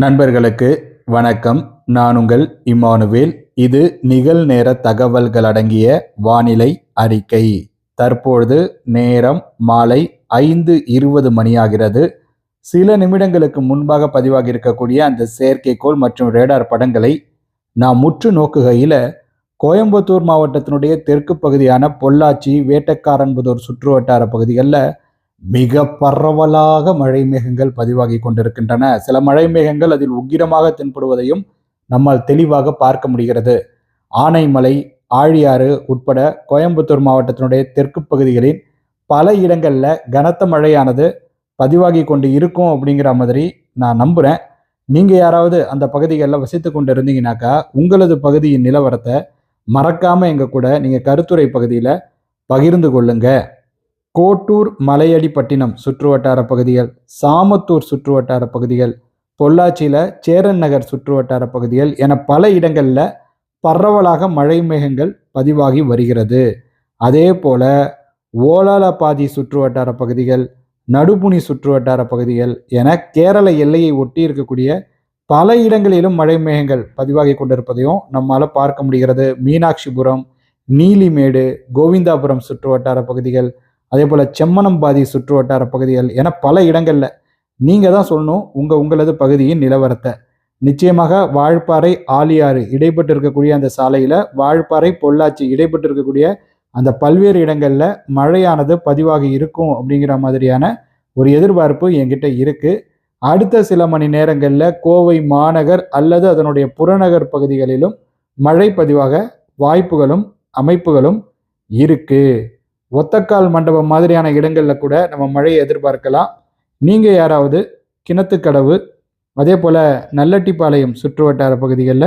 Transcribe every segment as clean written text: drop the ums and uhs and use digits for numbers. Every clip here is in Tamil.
நண்பர்களுக்கு வணக்கம். நான் உங்கள் இம்மானுவேல். இது நிகழ்நேர தகவல்கள் அடங்கிய வானிலை அறிக்கை. தற்பொழுது நேரம் மாலை 5:20 மணியாகிறது. சில நிமிடங்களுக்கு முன்பாக பதிவாகி இருக்கக்கூடிய அந்த செயற்கைக்கோள் மற்றும் ரேடார் படங்களை நாம் முற்று நோக்குகையில் கோயம்புத்தூர் மாவட்டத்தினுடைய தெற்கு பகுதியான பொள்ளாச்சி, வேட்டக்காரன்புதூர் சுற்று வட்டார பகுதிகளில் மிக பரவலாக மழை மேகங்கள் பதிவாகி கொண்டிருக்கின்றன. சில மழை மேகங்கள் அதில் உக்கிரமாக தென்படுவதையும் நம்மால் தெளிவாக பார்க்க முடிகிறது. ஆனைமலை, ஆழியாறு உட்பட கோயம்புத்தூர் மாவட்டத்தினுடைய தெற்கு பகுதிகளில் பல இடங்களில் கனத்த மழையானது பதிவாகி கொண்டு இருக்கும் அப்படிங்கிற மாதிரி நான் நம்புகிறேன். நீங்கள் யாராவது அந்த பகுதிகளில் வசித்து கொண்டு இருந்தீங்கன்னாக்கா உங்களது பகுதியின் நிலவரத்தை மறக்காமல் எங்கள் கூட நீங்கள் கருத்துரை பகுதியில் பகிர்ந்து கொள்ளுங்க. கோட்டூர், மலையடிப்பட்டினம் சுற்றுவட்டார பகுதிகள், சாமத்தூர் சுற்றுவட்டார பகுதிகள், பொள்ளாச்சியில் சேரன் நகர் சுற்றுவட்டார பகுதிகள் என பல இடங்களில் பரவலாக மழை மேகங்கள் பதிவாகி வருகிறது. அதே போல ஓலாலப்பாதி சுற்றுவட்டார பகுதிகள், நடுப்புனி சுற்றுவட்டார பகுதிகள் என கேரள எல்லையை ஒட்டி இருக்கக்கூடிய பல இடங்களிலும் மழை மேகங்கள் பதிவாகி கொண்டிருப்பதையும் நம்மால் பார்க்க முடிகிறது. மீனாட்சிபுரம், நீலிமேடு, கோவிந்தாபுரம் சுற்றுவட்டார பகுதிகள், அதே போல் செம்மனம்பாதி சுற்று வட்டார பகுதிகள் என பல இடங்களில் நீங்கள் தான் சொல்லணும் உங்களது பகுதியின் நிலவரத்தை. நிச்சயமாக வால்பாறை, ஆழியாறு இடைப்பட்டு இருக்கக்கூடிய அந்த சாலையில், வால்பாறை, பொள்ளாச்சி இடைப்பட்டு இருக்கக்கூடிய அந்த பல்வேறு இடங்களில் மழையானது பதிவாகி இருக்கும் அப்படிங்கிற மாதிரியான ஒரு எதிர்பார்ப்பு என்கிட்ட இருக்குது. அடுத்த சில மணி நேரங்களில் கோவை மாநகர் அல்லது அதனுடைய புறநகர் பகுதிகளிலும் மழை பதிவாக வாய்ப்புகளும் அமைப்புகளும் இருக்குது. ஒத்தக்கால் மண்டபம் மாதிரியான இடங்களில் கூட நம்ம மழையை எதிர்பார்க்கலாம். நீங்கள் யாராவது கிணத்துக்கடவு, அதே போல் நல்லட்டிப்பாளையம் சுற்று வட்டார பகுதிகளில்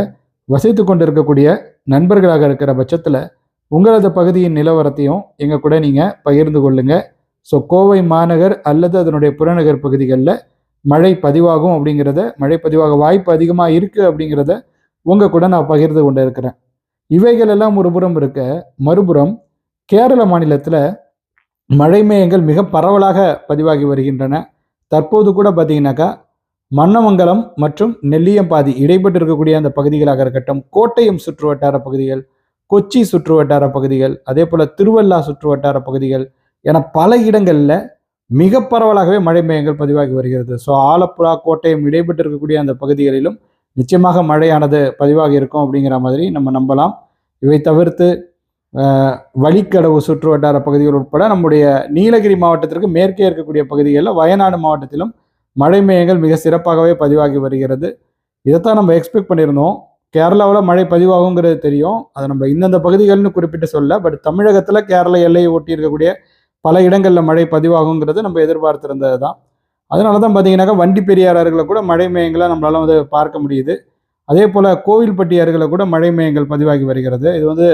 வசித்து கொண்டு இருக்கக்கூடிய நண்பர்களாக இருக்கிற பட்சத்தில் உங்களது பகுதியின் நிலவரத்தையும் எங்கள் கூட நீங்கள் பகிர்ந்து கொள்ளுங்க. ஸோ கோவை மாநகர் அல்லது அதனுடைய புறநகர் பகுதிகளில் மழை பதிவாகும் அப்படிங்கிறத, மழை பதிவாக வாய்ப்பு அதிகமாக இருக்குது அப்படிங்கிறத உங்கள் கூட நான் பகிர்ந்து கொண்டு இருக்கிறேன். இவைகள் எல்லாம் ஒரு புறம் இருக்க, மறுபுறம் கேரள மாநிலத்தில் மழை மேகங்கள் மிக பரவலாக பதிவாகி வருகின்றன. தற்போது கூட பார்த்தீங்கன்னாக்கா மன்னமங்கலம் மற்றும் நெல்லியம்பாதி இடைப்பட்டு இருக்கக்கூடிய அந்த பகுதிகளாக இருக்கட்டும், கோட்டயம் சுற்று வட்டார பகுதிகள், கொச்சி சுற்று வட்டார பகுதிகள், அதே போல் திருவள்ளா சுற்று வட்டார பகுதிகள் என பல இடங்களில் மிக பரவலாகவே மழை மேகங்கள் பதிவாகி வருகிறது. ஸோ ஆலப்புழா, கோட்டயம் இடைப்பட்டு இருக்கக்கூடிய அந்த பகுதிகளிலும் நிச்சயமாக மழையானது பதிவாகி இருக்கும் அப்படிங்கிற மாதிரி நம்ம நம்பலாம். இவை தவிர்த்து வழிக்கடவு சுற்று வட்டார பகுதிகள் உட்பட நம்முடைய நீலகிரி மாவட்டத்திற்கு மேற்கே இருக்கக்கூடிய பகுதிகளில், வயநாடு மாவட்டத்திலும் மழை மேகங்கள் மிக சிறப்பாகவே பதிவாகி வருகிறது. இதைத்தான் நம்ம எக்ஸ்பெக்ட் பண்ணியிருந்தோம். கேரளாவில் மழை பதிவாகுங்கிறது தெரியும், அதை நம்ம இந்தந்த பகுதிகள்னு குறிப்பிட்டு சொல்ல. பட் தமிழகத்தில் கேரள எல்லையை ஒட்டி இருக்கக்கூடிய பல இடங்களில் மழை பதிவாகுங்கிறது நம்ம எதிர்பார்த்திருந்தது தான். அதனால தான் பார்த்தீங்கன்னாக்கா வண்டி பெரியார் அருகில் கூட மழை மேகங்களை நம்மளால பார்க்க முடியுது. அதே போல் கோவில்பட்டி அருகில் கூட மழை மேகங்கள் பதிவாகி வருகிறது. இது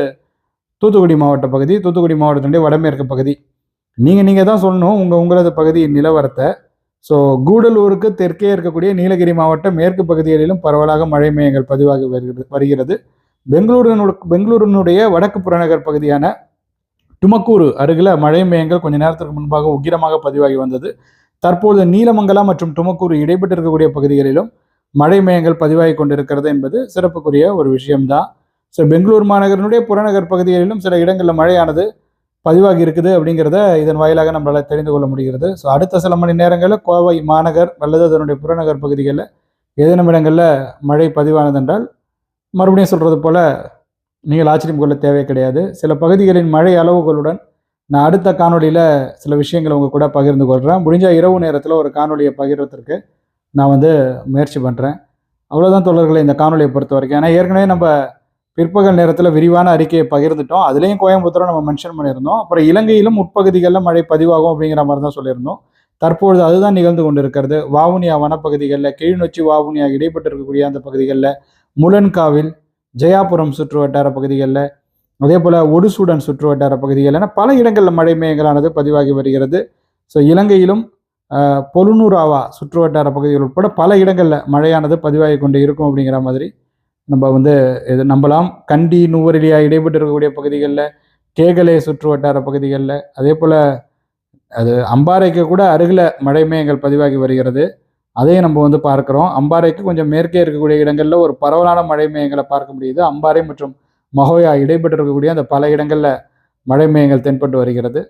தூத்துக்குடி மாவட்ட பகுதி, தூத்துக்குடி மாவட்டத்தினுடைய வடமேற்கு பகுதி. நீங்கள் தான் சொல்லணும் உங்களது பகுதியின் நிலவரத்தை. ஸோ கூடலூருக்கு தெற்கே இருக்கக்கூடிய நீலகிரி மாவட்ட மேற்கு பகுதிகளிலும் பரவலாக மழை மேகங்கள் பதிவாகி வருகிறது. பெங்களூரினுடைய வடக்கு புறநகர் பகுதியான துமக்கூரு அருகில் மழை மேகங்கள் கொஞ்ச நேரத்திற்கு முன்பாக உக்கிரமாக பதிவாகி வந்தது. தற்போது நீலமங்கலம் மற்றும் துமக்கூரு இடைப்பட்டு இருக்கக்கூடிய பகுதிகளிலும் மழை மேகங்கள் பதிவாகி கொண்டிருக்கிறது என்பது சிறப்புக்குரிய ஒரு விஷயம்தான். ஸோ பெங்களூர் மாநகரினுடைய புறநகர் பகுதிகளிலும் சில இடங்களில் மழையானது பதிவாகி இருக்குது அப்படிங்கிறத இதன் வாயிலாக நம்மளால் தெரிந்து கொள்ள முடிகிறது. ஸோ அடுத்த சில மணி நேரங்களில் கோவை மாநகர் அல்லது அதனுடைய புறநகர் பகுதிகளில் ஏதேனும் இடங்களில் மழை பதிவானது என்றால் மறுபடியும் சொல்கிறது போல் நீங்கள் ஆச்சரியம் கொள்ள தேவை கிடையாது. சில பகுதிகளின் மழை அளவுகளுடன் நான் அடுத்த காணொலியில் சில விஷயங்களை உங்கள் கூட பகிர்ந்து கொள்கிறேன். முடிஞ்ச இரவு நேரத்தில் ஒரு காணொலியை பகிர்வதற்கு நான் முயற்சி பண்ணுறேன். அவ்வளோதான் தோழர்களை இந்த காணொலியை பொறுத்த வரைக்கும். ஏன்னா ஏற்கனவே நம்ம பிற்பகல் நேரத்தில் விரிவான அறிக்கையை பகிர்ந்துட்டோம். அதுலேயும் கோயம்புத்தூரை நம்ம மென்ஷன் பண்ணியிருந்தோம். அப்புறம் இலங்கையிலும் உட்பகுதிகளில் மழை பதிவாகும் அப்படிங்கிற மாதிரி தான் சொல்லியிருந்தோம். தற்பொழுது அதுதான் நிகழ்ந்து கொண்டிருக்கிறது. வாவுனியா வனப்பகுதிகளில், கிளிநொச்சி வாவுனியா இடைப்பட்டு இருக்கக்கூடிய அந்த பகுதிகளில், முலன்காவில், ஜெயாபுரம் சுற்று வட்டார பகுதிகளில், அதே போல் ஒடுசூடன் சுற்று வட்டார பகுதிகள் என பல இடங்களில் மழை மேகங்களானது பதிவாகி வருகிறது. ஸோ இலங்கையிலும் பொலுநூராவா சுற்று வட்டார பகுதிகள் உட்பட பல இடங்களில் மழையானது பதிவாகி கொண்டு இருக்கும் அப்படிங்கிற மாதிரி நம்ம இது நம்பலாம். கண்டி, நுவரெலியா இடைப்பட்டு இருக்கக்கூடிய பகுதிகளில், கேகலே சுற்று வட்டார பகுதிகளில், அதே போல் அது அம்பாறைக்கு கூட அருகில் மழை மேகங்கள் பதிவாகி வருகிறது. அதையும் நம்ம வந்து பார்க்குறோம். அம்பாறைக்கு கொஞ்சம் மேற்கே இருக்கக்கூடிய இடங்களில் ஒரு பரவலான மழை மேகங்களை பார்க்க முடியுது. அம்பாறை மற்றும் மஹோயா இடைப்பட்டு இருக்கக்கூடிய அந்த பல இடங்களில் மழை மேகங்கள் தென்பட்டு வருகிறது.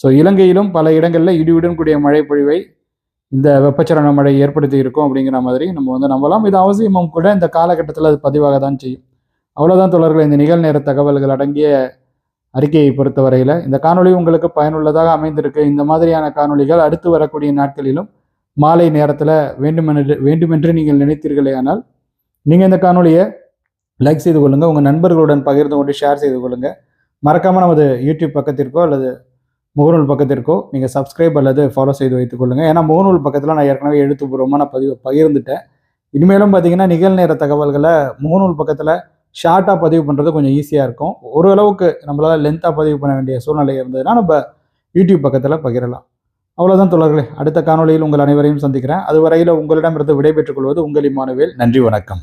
ஸோ இலங்கையிலும் பல இடங்களில் இடியுடன் கூடிய மழை பொழிவை இந்த வெப்பச்சலன மழை ஏற்படுத்தி இருக்கும் அப்படிங்கிற மாதிரி நம்ம வந்து நம்பலாம். இது அவசியமும் கூட இந்த காலகட்டத்தில் அது பதிவாக தான் செய்யும். அவ்வளோதான் தொடர்கள், இந்த நிகழ்நேர தகவல்கள் அடங்கிய அறிக்கையை பொறுத்தவரையில் இந்த காணொளி உங்களுக்கு பயனுள்ளதாக அமைந்திருக்கு. இந்த மாதிரியான காணொளிகள் அடுத்து வரக்கூடிய நாட்களிலும் மாலை நேரத்தில் வேண்டுமென்று நீங்கள் நினைத்தீர்களே ஆனால் நீங்கள் இந்த காணொலியை லைக் செய்து கொள்ளுங்கள், உங்கள் நண்பர்களுடன் பகிர்ந்து கொண்டு ஷேர் செய்து கொள்ளுங்கள். மறக்காமல் நமது யூடியூப் பக்கத்திற்கோ அல்லது முகநூல் பக்கத்திற்கோ நீங்கள் சப்ஸ்கிரைப் அல்லது ஃபாலோ செய்து வைத்துக் கொள்ளுங்கள். ஏன்னா முகநூல் பக்கத்தில் நான் ஏற்கனவே எழுத்துப்பூர்வமான பதிவு பகிர்ந்துட்டேன். இனிமேலும் பார்த்தீங்கன்னா நிகழ்நேர தகவல்களை முகநூல் பக்கத்தில் ஷார்ட்டாக பதிவு பண்ணுறது கொஞ்சம் ஈஸியாக இருக்கும். ஓரளவுக்கு நம்மளால் லென்த்தாக பதிவு பண்ண வேண்டிய சூழ்நிலை இருந்ததுன்னா நம்ம யூடியூப் பக்கத்தில் பகிரலாம். அவ்வளோதான் தொடர்களே, அடுத்த காணொலியில் உங்கள் அனைவரையும் சந்திக்கிறேன். அதுவரையில் உங்களிடமிருந்து விடைபெற்றுக் கொள்வது உங்கள் இம்மானுவேல். நன்றி, வணக்கம்.